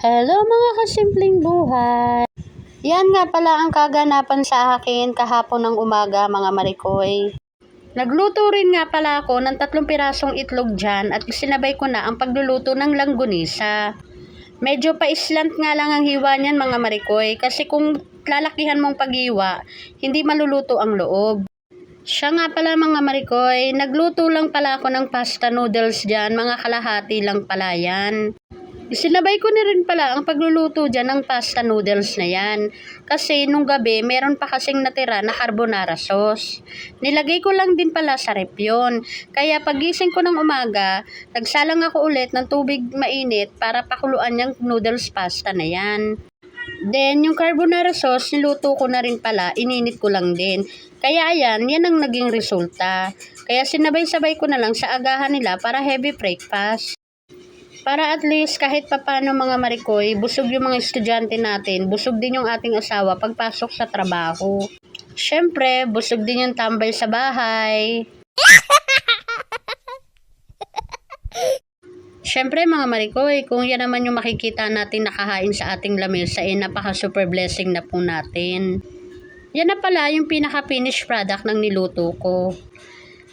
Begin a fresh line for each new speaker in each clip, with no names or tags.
Hello mga kasimpleng buhay! Yan nga pala ang kaganapan sa akin kahapon ng umaga mga marikoy. Nagluto rin nga pala ako ng 3 pirasong itlog dyan at sinabay ko na ang pagluluto ng langgunisa. Medyo pa-islant nga lang ang hiwa niyan mga marikoy kasi kung lalakihan mong paghiwa, hindi maluluto ang loob. Siya nga pala mga marikoy, nagluto lang pala ako ng pasta noodles dyan, mga kalahati lang pala yan. Sinabay ko na rin pala ang pagluluto dyan ng pasta noodles na yan. Kasi nung gabi, meron pa kasing natira na carbonara sauce. Nilagay ko lang din pala sa ref yun. Kaya pagising ko ng umaga, nagsalang ako ulit ng tubig mainit para pakuluan yung noodles pasta na yan. Then, yung carbonara sauce, niluto ko na rin pala, ininit ko lang din. Kaya ayan, yan ang naging resulta. Kaya sinabay-sabay ko na lang sa agahan nila para heavy breakfast. Para at least kahit papano mga marikoy, busog yung mga estudyante natin, busog din yung ating asawa pagpasok sa trabaho. Syempre, busog din yung tambay sa bahay. Syempre mga marikoy, kung yan naman yung makikita natin nakahain sa ating lamesa, napaka super blessing na po natin. Yan na pala yung pinaka-finished product ng niluto ko.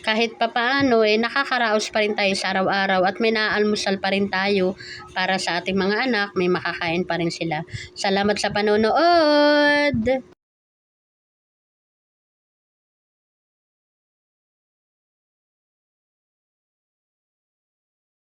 Kahit papaano, nakakaraos pa rin tayo sa araw-araw at may naaalmusal pa rin tayo para sa ating mga anak, may makakain pa rin sila. Salamat sa panonood!